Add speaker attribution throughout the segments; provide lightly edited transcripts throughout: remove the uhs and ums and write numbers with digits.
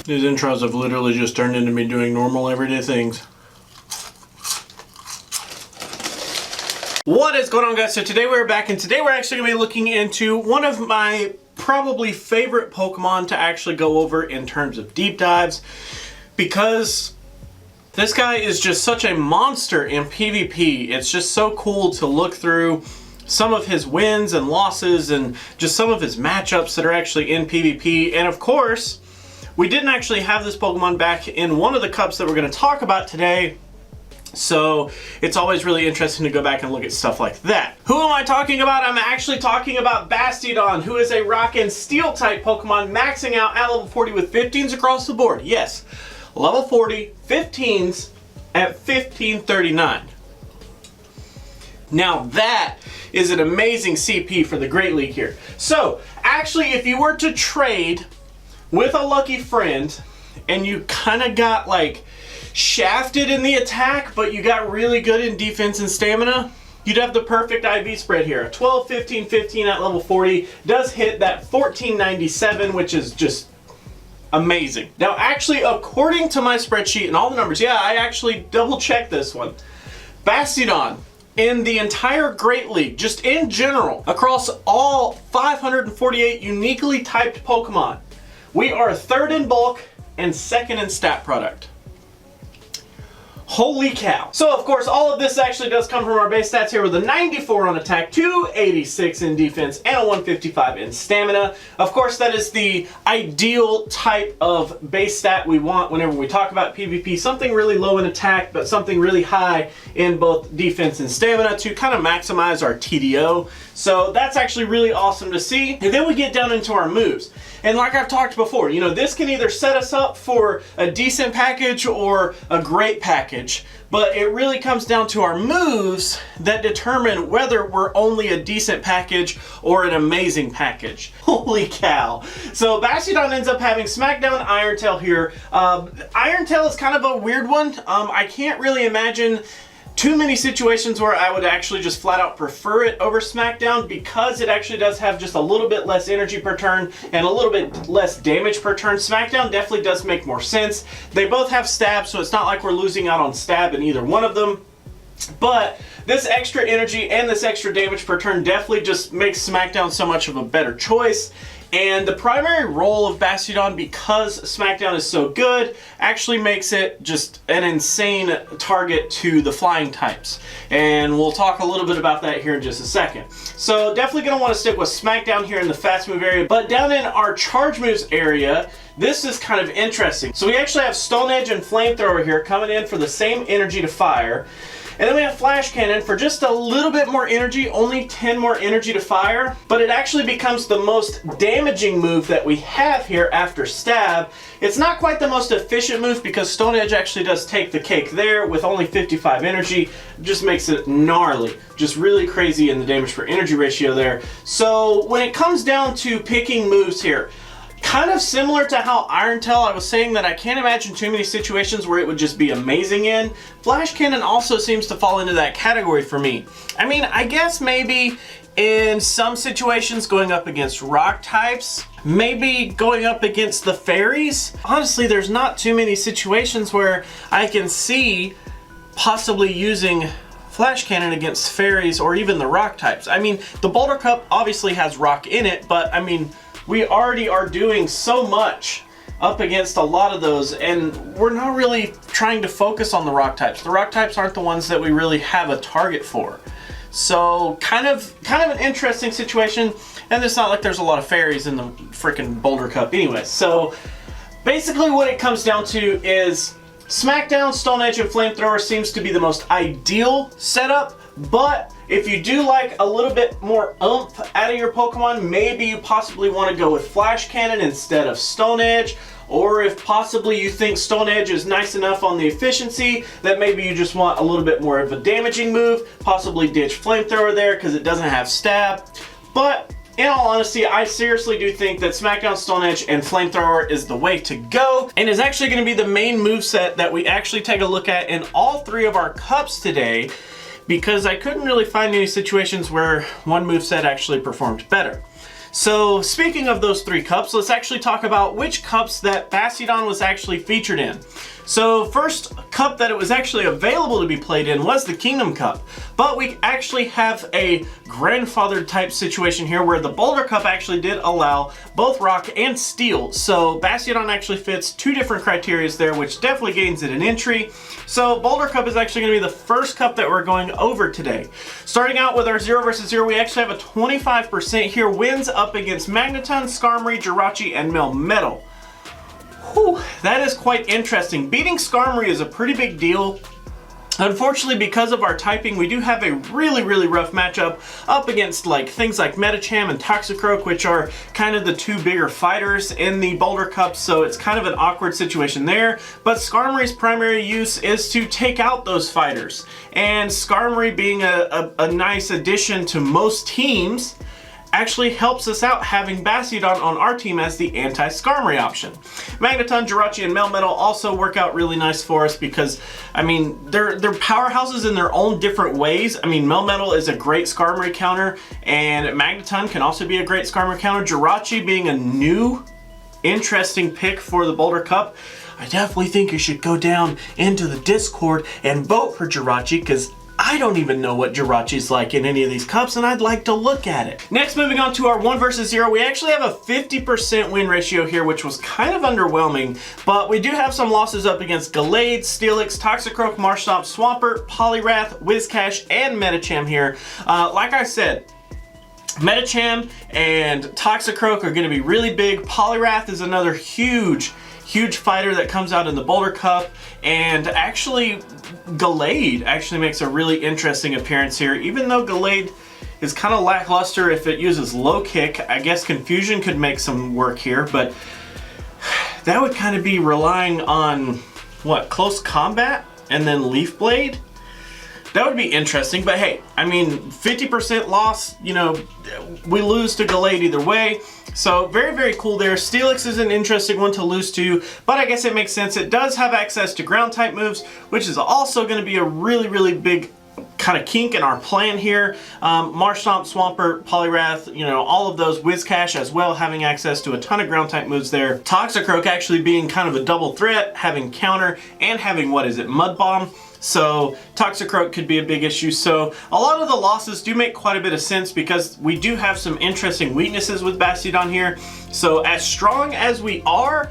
Speaker 1: These intros have literally just turned into me doing normal everyday things. What is going on, guys? So today we're back, and today we're actually going to be looking into one of my probably favorite Pokemon to actually go over in terms of deep dives, because this guy is just such a monster in PvP. It's just so cool to look through some of his wins and losses and just some of his matchups that are actually in PvP. And of course, we didn't actually have this Pokemon back in one of the cups that we're going to talk about today. So it's always really interesting to go back and look at stuff like that. Who am I talking about? I'm actually talking about Bastiodon, who is a Rock and Steel type Pokemon, maxing out at level 40 with 15s across the board. Yes, level 40, 15s at 1539. Now that is an amazing CP for the Great League here. So actually, if you were to trade with a lucky friend and you kind of got like shafted in the attack, but you got really good in defense and stamina, you'd have the perfect IV spread here. 12, 15, 15 at level 40 does hit that 1497, which is just amazing. Now actually, according to my spreadsheet and all the numbers, yeah, I actually double checked this one. Bastiodon in the entire Great League, just in general, across all 548 uniquely typed Pokemon, we are third in bulk and second in stat product. Holy cow. So of course, all of this actually does come from our base stats here with a 94 on attack, 286 in defense, and a 155 in stamina. Of course, that is the ideal type of base stat we want whenever we talk about PvP. Something really low in attack, but something really high in both defense and stamina to kind of maximize our TDO. So that's actually really awesome to see. And then we get down into our moves. And like I've talked before, you know, this can either set us up for a decent package or a great package, but it really comes down to our moves that determine whether we're only a decent package or an amazing package. Holy cow. So Bastiodon ends up having Smackdown, Iron Tail here. Iron Tail is kind of a weird one. I can't really imagine too many situations where I would actually just flat out prefer it over Smackdown, because it actually does have just a little bit less energy per turn and a little bit less damage per turn. Smackdown definitely does make more sense. They both have stab, so it's not like we're losing out on stab in either one of them. But this extra energy and this extra damage per turn definitely just makes Smackdown so much of a better choice. And the primary role of Bastiodon, because Smackdown is so good, actually makes it just an insane target to the flying types. And we'll talk a little bit about that here in just a second. So definitely going to want to stick with Smackdown here in the fast move area. But down in our charge moves area, this is kind of interesting. So we actually have Stone Edge and Flamethrower here coming in for the same energy to fire. And then we have Flash Cannon for just a little bit more energy, only 10 more energy to fire, but it actually becomes the most damaging move that we have here after Stab. It's not quite the most efficient move because Stone Edge actually does take the cake there with only 55 energy. It just makes it gnarly, just really crazy in the damage per energy ratio there. So when it comes down to picking moves here, kind of similar to how Iron Tail, I was saying that I can't imagine too many situations where it would just be amazing in. Flash Cannon also seems to fall into that category for me. I mean, I guess maybe in some situations going up against rock types, maybe going up against the fairies. Honestly, there's not too many situations where I can see possibly using Flash Cannon against fairies or even the rock types. I mean, the Boulder Cup obviously has rock in it, but I mean, we already are doing so much up against a lot of those, and we're not really trying to focus on the rock types. The rock types aren't the ones that we really have a target for. So kind of an interesting situation, and it's not like there's a lot of fairies in the freaking Boulder Cup anyway. So basically what it comes down to is Smackdown, Stone Edge, and Flamethrower seems to be the most ideal setup, but if you do like a little bit more oomph out of your Pokemon, maybe you possibly want to go with Flash Cannon instead of Stone Edge, or if possibly you think Stone Edge is nice enough on the efficiency that maybe you just want a little bit more of a damaging move, possibly ditch Flamethrower there because it doesn't have stab. But in all honesty, I seriously do think that Smackdown, Stone Edge, and Flamethrower is the way to go, and is actually going to be the main moveset that we actually take a look at in all three of our cups today, because I couldn't really find any situations where one moveset actually performed better. So speaking of those 3 cups, let's actually talk about which cups that Bastiodon was actually featured in. So first cup that it was actually available to be played in was the Kingdom Cup, but we actually have a grandfathered type situation here where the Boulder Cup actually did allow both rock and steel. So Bastiodon actually fits 2 different criteria there, which definitely gains it an entry. So Boulder Cup is actually going to be the first cup that we're going over today. Starting out with our 0 versus 0, we actually have a 25% here, wins up against Magneton, Skarmory, Jirachi, and Melmetal. Whew, that is quite interesting. Beating Skarmory is a pretty big deal. Unfortunately, because of our typing, we do have a really rough matchup up against things like Medicham and Toxicroak, which are kind of the 2 bigger fighters in the Boulder Cup, so it's kind of an awkward situation there. But Skarmory's primary use is to take out those fighters. And Skarmory being a nice addition to most teams, actually helps us out having Bastiodon on our team as the anti-Skarmory option. Magneton, Jirachi, and Melmetal also work out really nice for us because, I mean, they're powerhouses in their own different ways. I mean, Melmetal is a great Skarmory counter, and Magneton can also be a great Skarmory counter. Jirachi being a new, interesting pick for the Boulder Cup. I definitely think you should go down into the Discord and vote for Jirachi, because I don't even know what Jirachi's like in any of these cups, and I'd like to look at it. Next, moving on to our 1 versus 0, we actually have a 50% win ratio here, which was kind of underwhelming, but we do have some losses up against Gallade, Steelix, Toxicroak, Marshtomp, Swampert, Poliwrath, Whiscash, and Medicham here. Like I said, Medicham and Toxicroak are going to be really big. Poliwrath is another huge fighter that comes out in the Boulder Cup, and actually Gallade actually makes a really interesting appearance here. Even though Gallade is kind of lackluster if it uses low kick, I guess Confusion could make some work here, but that would kind of be relying on, what, close combat and then Leaf Blade? That would be interesting, but hey, I mean, 50% loss, you know, we lose to Gallade either way. So very cool there. Steelix is an interesting one to lose to, but I guess it makes sense. It does have access to ground type moves, which is also going to be a really big kind of kink in our plan here. Marshtomp, Swampert, Poliwrath, you know, all of those, Whiscash as well, having access to a ton of ground type moves there. Toxicroak actually being kind of a double threat, having counter and having, what is it, Mud Bomb. So Toxicroak could be a big issue. So a lot of the losses do make quite a bit of sense because we do have some interesting weaknesses with Bastiodon here. So as strong as we are,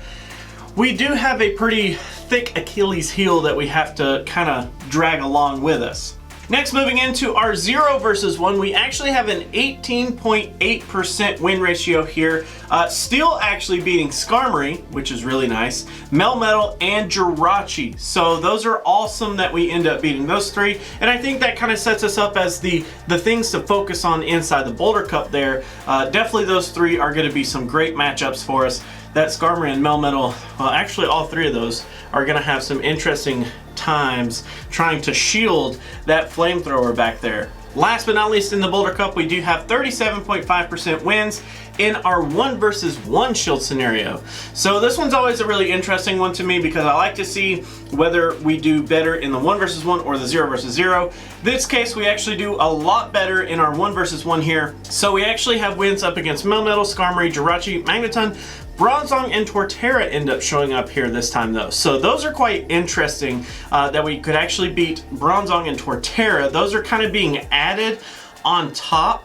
Speaker 1: we do have a pretty thick Achilles heel that we have to kind of drag along with us. Next, moving into our 0 versus 1, we actually have an 18.8% win ratio here. Still actually beating Skarmory, which is really nice, Melmetal, and Jirachi. So those are awesome that we end up beating those 3. And I think that kind of sets us up as the things to focus on inside the Boulder Cup there. Definitely those 3 are going to be some great matchups for us. That Skarmory and Melmetal, well, actually all 3 of those are going to have some interesting times trying to shield that flamethrower back there. Last but not least, in the Boulder Cup, we do have 37.5% wins in our 1 versus 1 shield scenario. So this one's always a really interesting one to me because I like to see whether we do better in the 1 versus 1 or the 0 versus 0. This case, we actually do a lot better in our 1 versus 1 here. So we actually have wins up against Melmetal, Skarmory, Jirachi, Magneton, Bronzong, and Torterra end up showing up here this time though. So those are quite interesting that we could actually beat Bronzong and Torterra. Those are kind of being added on top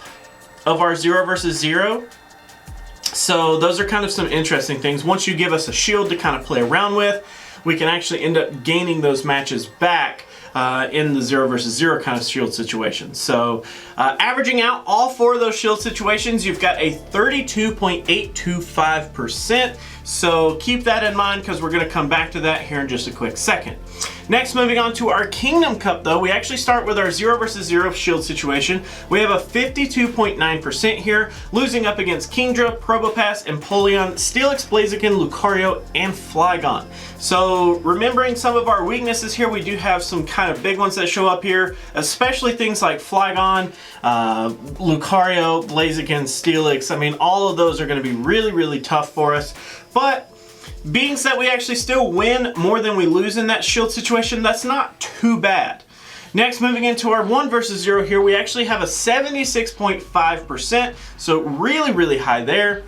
Speaker 1: of our 0 versus 0. So those are kind of some interesting things. Once you give us a shield to kind of play around with, we can actually end up gaining those matches back in the 0 versus 0 kind of shield situation. So averaging out all 4 of those shield situations, you've got a 32.825%. So keep that in mind because we're going to come back to that here in just a quick second. Next, moving on to our Kingdom Cup though, we actually start with our 0 versus 0 shield situation. We have a 52.9% here, losing up against Kingdra, Probopass, Empoleon, Steelix, Blaziken, Lucario, and Flygon. So remembering some of our weaknesses here, we do have some kind of big ones that show up here, especially things like Flygon, Lucario, Blaziken, Steelix. I mean, all of those are going to be really tough for us. But being that we actually still win more than we lose in that shield situation, that's not too bad. Next, moving into our 1 versus 0 here, we actually have a 76.5%, so really, really high there.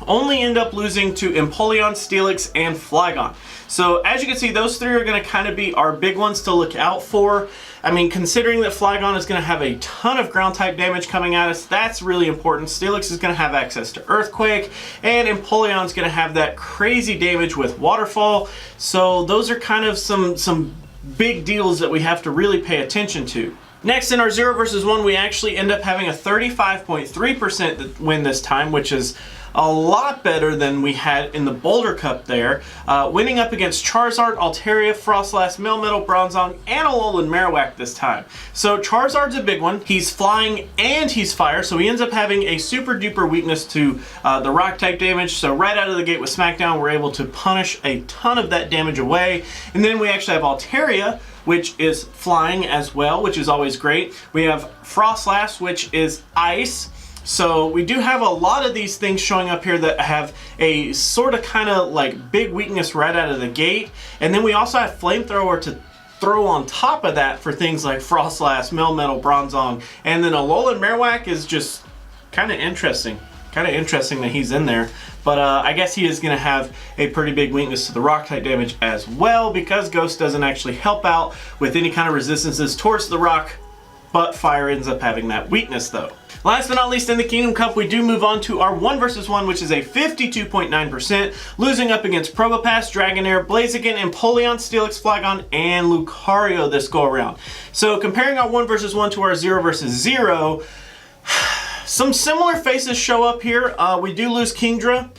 Speaker 1: Only end up losing to Empoleon, Steelix, and Flygon. So as you can see, those three are going to kind of be our big ones to look out for. I mean, considering that Flygon is going to have a ton of ground type damage coming at us, that's really important. Steelix is going to have access to Earthquake, and Empoleon is going to have that crazy damage with Waterfall. So those are kind of some big deals that we have to really pay attention to. Next, in our 0 versus 1, we actually end up having a 35.3% win this time, which is a lot better than we had in the Boulder Cup there, winning up against Charizard, Altaria, Frostlass, Melmetal, Bronzong, and Alolan Marowak this time. So Charizard's a big one. He's flying and he's fire, so he ends up having a super duper weakness to the rock type damage. So right out of the gate with Smackdown, we're able to punish a ton of that damage away. And then we actually have Altaria, which is flying as well, which is always great. We have Frostlass, which is ice. So we do have a lot of these things showing up here that have a sort of kind of like big weakness right out of the gate. And then we also have Flamethrower to throw on top of that for things like Frostlass, Melmetal, Bronzong. And then Alolan Marowak is just kind of interesting. Kind of interesting that he's in there. But I guess he is going to have a pretty big weakness to the rock type damage as well, because Ghost doesn't actually help out with any kind of resistances towards the rock, but fire ends up having that weakness though. Last but not least, in the Kingdom Cup, we do move on to our 1 versus 1, which is a 52.9%, losing up against Probopass, Dragonair, Blaziken, Empoleon, Steelix, Flygon, and Lucario this go around. So comparing our 1 versus 1 to our 0 versus 0, some similar faces show up here. We do lose Kingdra,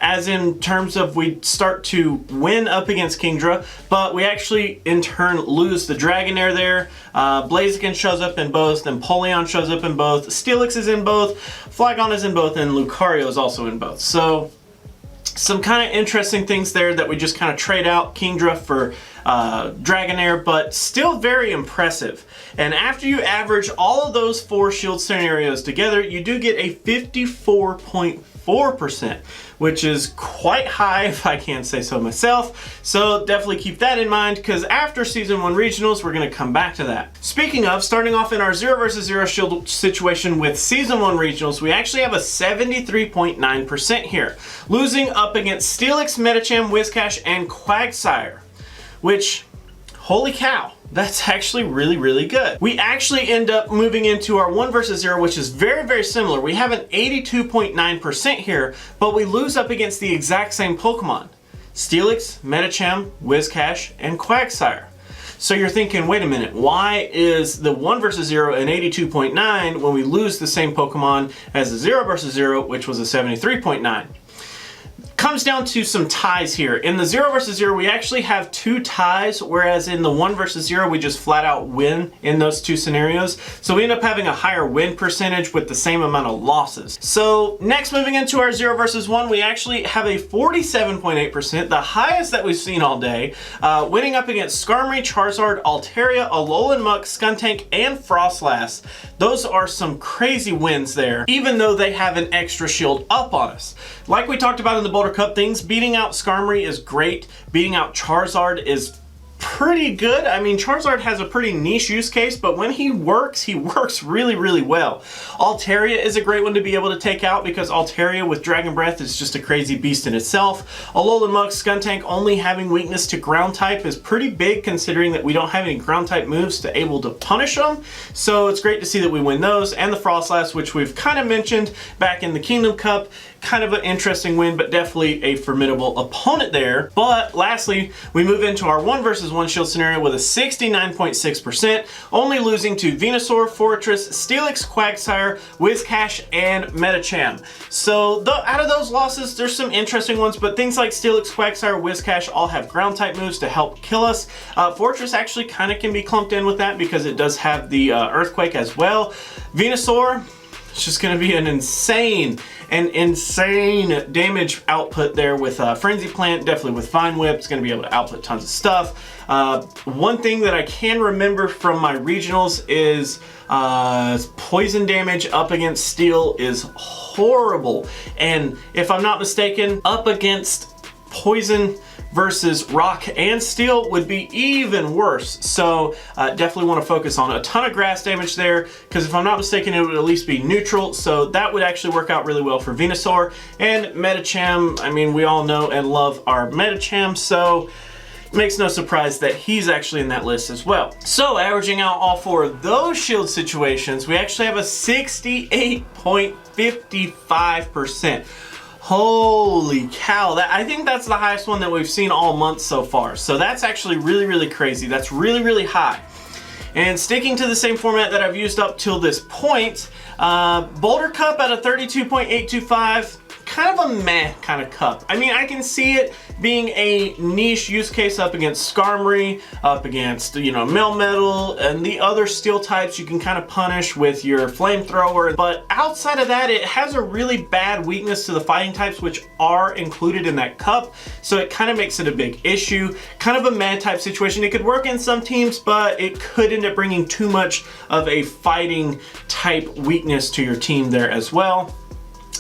Speaker 1: as in terms of we start to win up against Kingdra, but we actually in turn lose the Dragonair there. Blaziken shows up in both, Empoleon shows up in both, Steelix is in both, Flygon is in both, and Lucario is also in both. So some kind of interesting things there that we just kind of trade out Kingdra for Dragonair, but still very impressive. And after you average all of those 4 shield scenarios together, you do get a 54.4%, which is quite high if I can't say so myself. So definitely keep that in mind, because after Season 1 Regionals, we're going to come back to that. Speaking of, starting off in our 0 versus 0 shield situation with Season 1 Regionals, we actually have a 73.9% here, losing up against Steelix, Medicham, Whiscash, and Quagsire, which, holy cow, that's actually really, really good. We actually end up moving into our 1 versus 0, which is very, very similar. We have an 82.9% here, but we lose up against the exact same Pokemon: Steelix, Medicham, Whiscash, and Quagsire. So you're thinking, wait a minute, why is the 1 versus 0 an 82.9 when we lose the same Pokemon as the 0 versus 0, which was a 73.9? Comes down to some ties here. In the 0 versus 0, we actually have 2 ties, whereas in the 1 versus 0, we just flat out win in those 2 scenarios. So we end up having a higher win percentage with the same amount of losses. So next, moving into our 0 versus 1, we actually have a 47.8%, the highest that we've seen all day, winning up against Skarmory, Charizard, Altaria, Alolan Muck, Skuntank, and Frostlass. Those are some crazy wins there, even though they have an extra shield up on us. Like we talked about in the Boulder Cup things, beating out Skarmory is great. Beating out Charizard is pretty good. I mean, Charizard has a pretty niche use case, but when he works really, really well. Altaria is a great one to be able to take out, because Altaria with Dragon Breath is just a crazy beast in itself. Alolan Muck, Skuntank only having weakness to ground type is pretty big, considering that we don't have any ground type moves to able to punish them. So it's great to see that we win those. And the Frostlass, which we've kind of mentioned back in the Kingdom Cup, kind of an interesting win, but definitely a formidable opponent there. But lastly, we move into our 1 versus 1 shield scenario with a 69.6%, only losing to Venusaur, Fortress, Steelix, Quagsire, Whiscash, and Medicham. So out of those losses, there's some interesting ones, but things like Steelix, Quagsire, Whiscash all have ground type moves to help kill us. Fortress actually kind of can be clumped in with that because it does have the Earthquake as well. Venusaur, it's just going to be an insane damage output there with Frenzy Plant, definitely with Vine Whip. It's going to be able to output tons of stuff. One thing that I can remember from my regionals is poison damage up against Steel is horrible. And if I'm not mistaken, up against poison, versus rock and steel would be even worse. So definitely want to focus on a ton of grass damage there, because if I'm not mistaken, it would at least be neutral. So that would actually work out really well for Venusaur. And Medicham, I mean, we all know and love our Medicham, so it makes no surprise that he's actually in that list as well. So averaging out all four of those shield situations, we actually have a 68.55%. Holy cow, I think that's the highest one that we've seen all month so far. So that's actually really, really crazy. That's really, really high. And sticking to the same format that I've used up till this point, Boulder Cup at a 32.825, kind of a meh kind of cup. I mean, I can see it being a niche use case up against Skarmory, up against, you know, Melmetal, and the other steel types you can kind of punish with your flamethrower. But outside of that, it has a really bad weakness to the fighting types, which are included in that cup. So it kind of makes it a big issue. Kind of a meh type situation. It could work in some teams, but it could end up bringing too much of a fighting type weakness to your team there as well.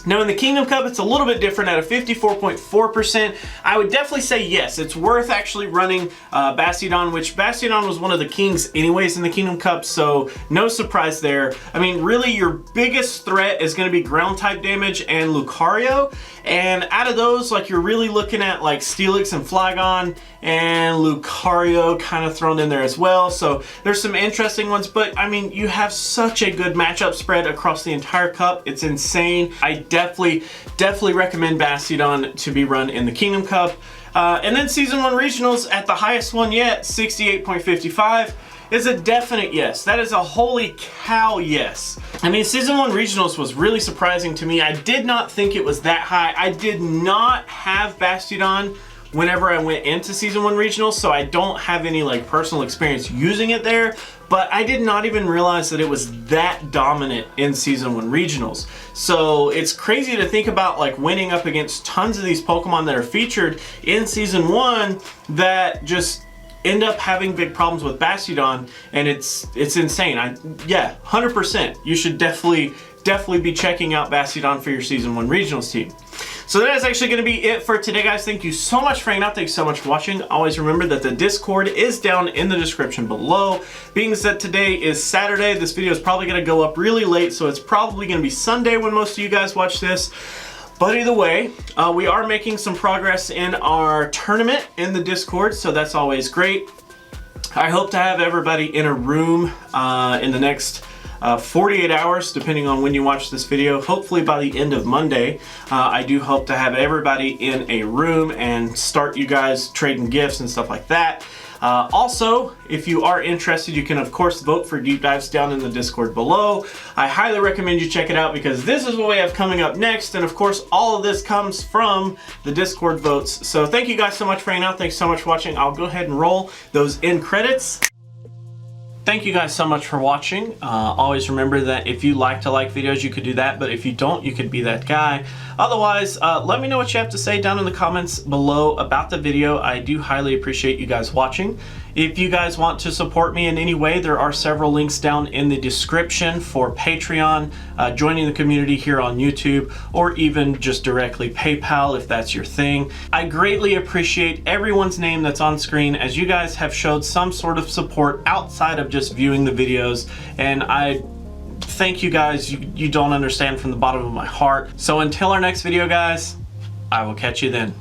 Speaker 1: Now in the Kingdom Cup, it's a little bit different at a 54.4%. I would definitely say yes, it's worth actually running Bastiodon, which Bastiodon was one of the kings anyways in the Kingdom Cup, so no surprise there. I mean, really your biggest threat is going to be ground type damage and Lucario, and out of those, like, you're really looking at like Steelix and Flygon, and Lucario kind of thrown in there as well. So there's some interesting ones, but I mean, you have such a good matchup spread across the entire cup. It's insane. I definitely recommend Bastiodon to be run in the Kingdom Cup. And then Season 1 Regionals at the highest one yet, 68.55, is a definite yes. That is a holy cow yes. I mean, Season 1 Regionals was really surprising to me. I did not think it was that high. I did not have Bastiodon whenever I went into Season 1 Regionals, so I don't have any like personal experience using it there, but I did not even realize that it was that dominant in Season 1 Regionals. So it's crazy to think about like winning up against tons of these Pokemon that are featured in Season 1 that just end up having big problems with Bastiodon, and it's insane. Yeah, 100%. You should definitely be checking out Bastiodon for your Season 1 Regionals team. So that is actually going to be it for today, guys. Thank you so much for hanging out. Thanks so much for watching. Always remember that the Discord is down in the description below. Being that today is Saturday, this video is probably going to go up really late, so it's probably going to be Sunday when most of you guys watch this. But either way, we are making some progress in our tournament in the Discord, so that's always great. I hope to have everybody in a room in the next 48 hours, depending on when you watch this video. Hopefully by the end of Monday, I do hope to have everybody in a room and start you guys trading gifts and stuff like that. Also, if you are interested, you can of course vote for deep dives down in the Discord below. I highly recommend you check it out, because this is what we have coming up next, and of course all of this comes from the Discord votes. So thank you guys so much for hanging out. Thanks so much for watching. I'll go ahead and roll those end credits. Thank you guys so much for watching. Always remember that if you like to like videos, you could do that, but if you don't, you could be that guy. Otherwise, let me know what you have to say down in the comments below about the video. I do highly appreciate you guys watching. If you guys want to support me in any way, there are several links down in the description for Patreon, joining the community here on YouTube, or even just directly PayPal if that's your thing. I greatly appreciate everyone's name that's on screen, as you guys have showed some sort of support outside of just viewing the videos, and I thank you guys. You don't understand from the bottom of my heart. So until our next video, guys, I will catch you then.